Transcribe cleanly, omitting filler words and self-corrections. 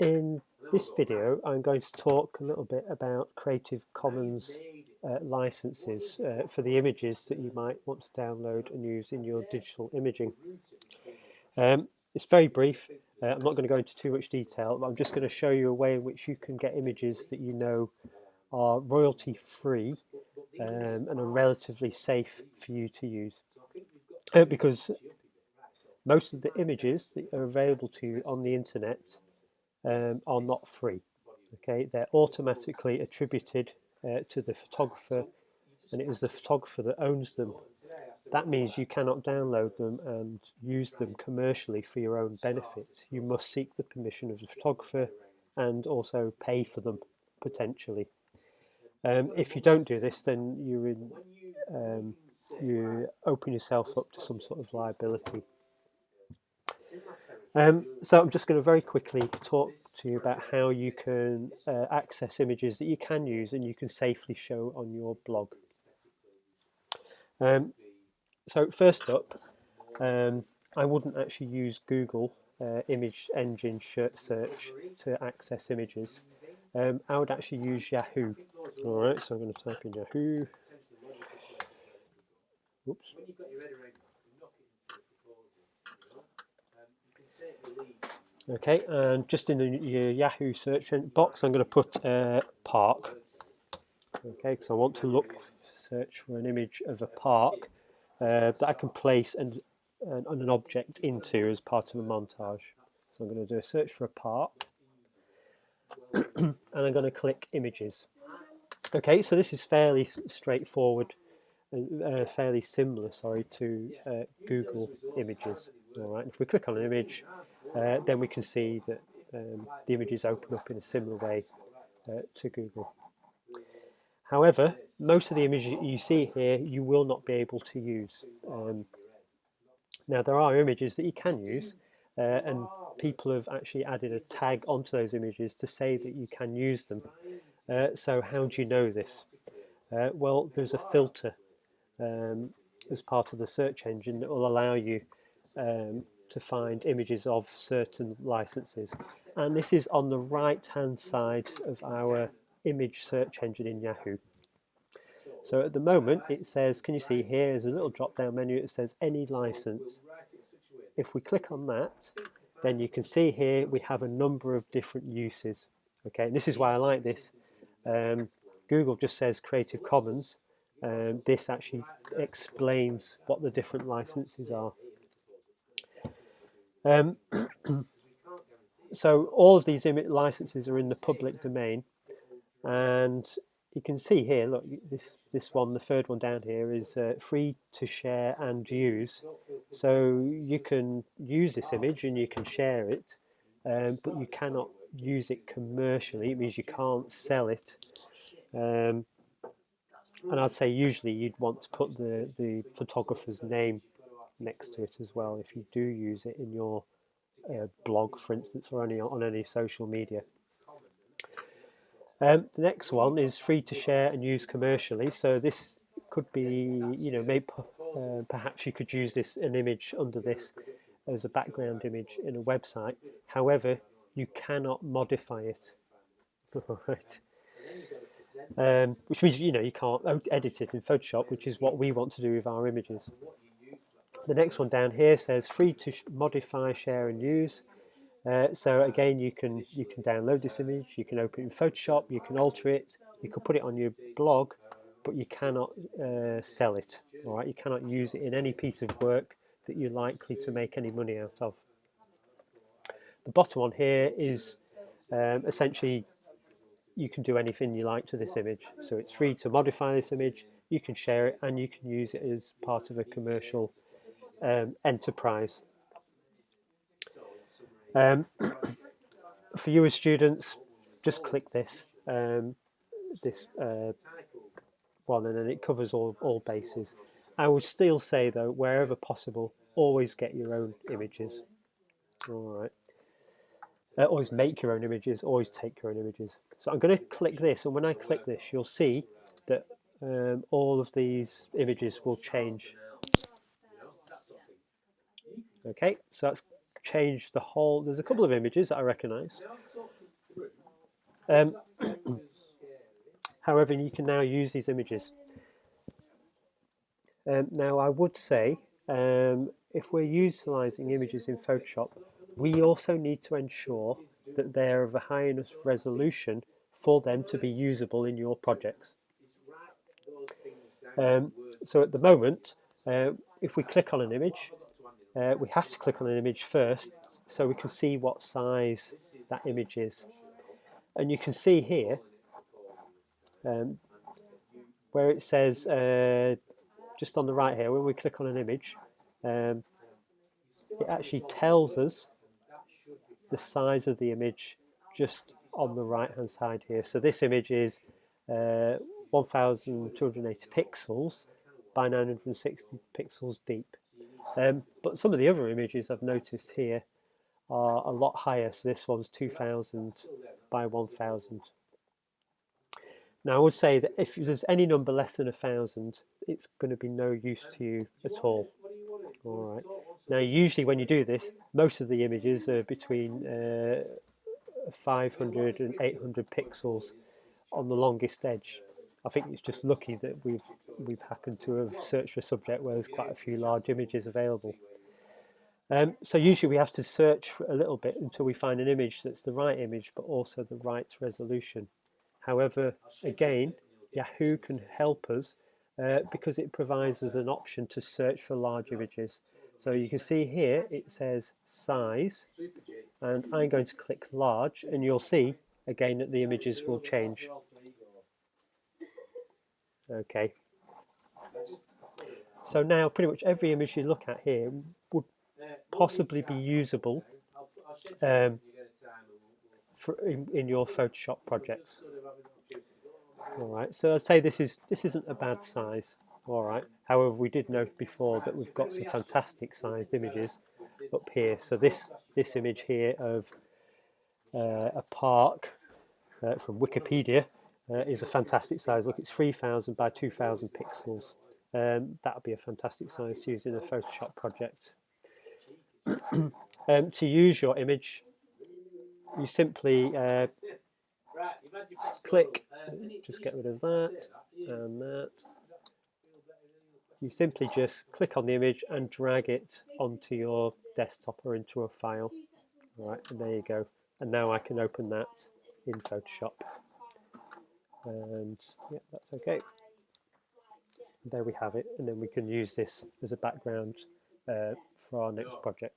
In this video, I'm going to talk a little bit about Creative Commons licenses for the images that you might want to download and use in your digital imaging. It's very brief. I'm not going to go into too much detail, but I'm just going to show you a way in which you can get images that you know are royalty free and are relatively safe for you to use. Because most of the images that are available to you on the internet are not free. Okay, they're automatically attributed to the photographer, and it is the photographer that owns them. That means you cannot download them and use them commercially for your own benefit. You must seek the permission of the photographer and also pay for them potentially. If you don't do this, then you open yourself up to some sort of liability. So I'm just going to very quickly talk to you about how you can access images that you can use and you can safely show on your blog. So first up, I wouldn't actually use Google image engine search to access images. I would actually use Yahoo. All right, so I'm going to type in Yahoo. Oops. Okay, and just in your Yahoo search box, I'm going to put park. Okay, because I want to search for an image of a park that I can place an object into as part of a montage. So I'm going to do a search for a park, and I'm going to click images. Okay, so this is fairly straightforward and fairly similar, to Google Images. All right, if we click on an image, then we can see that the images open up in a similar way to Google. However, most of the images you see here you will not be able to use. Now there are images that you can use, and people have actually added a tag onto those images to say that you can use them. So how do you know this? Well, there's a filter as part of the search engine that will allow you to find images of certain licenses, and this is on the right hand side of our image search engine in Yahoo. So at the moment it says, can you see here, there's a little drop down menu, it says any license. If we click on that, then you can see here we have a number of different uses. Okay, and this is why I like this. Google just says Creative Commons. This actually explains what the different licenses are. So all of these licenses are in the public domain, and you can see here, look, this one, the third one down here, is free to share and use. So you can use this image and you can share it, but you cannot use it commercially. It means you can't sell it. And I'd say usually you'd want to put the photographer's name next to it as well if you do use it in your blog, for instance, or on any social media. The next one is free to share and use commercially. So this could be, maybe perhaps you could use an image under this as a background image in a website. However, you cannot modify it. Right. Which means you can't edit it in Photoshop, which is what we want to do with our images. The next one down here says free to modify, share and use. So again, you can download this image, you can open it in Photoshop, you can alter it, you can put it on your blog, but you cannot sell it. All right, you cannot use it in any piece of work that you're likely to make any money out of. The bottom one here is essentially you can do anything you like to this image. So it's free to modify this image, you can share it, and you can use it as part of a commercial enterprise. For you as students, just click this one, and then it covers all bases. I would still say though, wherever possible, always get your own images. All right. Always make your own images, always take your own images. So I'm going to click this, and when I click this, you'll see that all of these images will change. Okay, so that's change the whole. There's a couple of images that I recognise. However, you can now use these images. Now, I would say if we're utilising images in Photoshop, we also need to ensure that they're of a high enough resolution for them to be usable in your projects. So at the moment, if we click on an image, we have to click on an image first so we can see what size that image is. And you can see here where it says just on the right here, when we click on an image, it actually tells us the size of the image just on the right hand side here. So this image is 1280 pixels by 960 pixels deep. But some of the other images I've noticed here are a lot higher. So this one's 2000 by 1000. Now I would say that if there's any number less than 1000, it's going to be no use to you at all. All right. Now usually when you do this, most of the images are between 500 and 800 pixels on the longest edge. I think it's just lucky that we've happened to have searched for a subject where there's quite a few large images available. So usually we have to search for a little bit until we find an image that's the right image but also the right resolution. However, again, Yahoo can help us because it provides us an option to search for large images. So you can see here it says size, and I'm going to click large, and you'll see again that the images will change. Okay. So now pretty much every image you look at here would possibly be usable in your Photoshop projects. All right, so I'd say this isn't a bad size. All right. However, we did note before that we've got some fantastic sized images up here. So this image here of a park from Wikipedia is a fantastic size. Look, it's 3000 by 2000 pixels. That would be a fantastic size to use in a Photoshop project. To use your image, you simply click, just get rid of that and that. You simply just click on the image and drag it onto your desktop or into a file. All right, and there you go. And now I can open that in Photoshop. And yeah, that's okay. There we have it, and then we can use this as a background for our next project.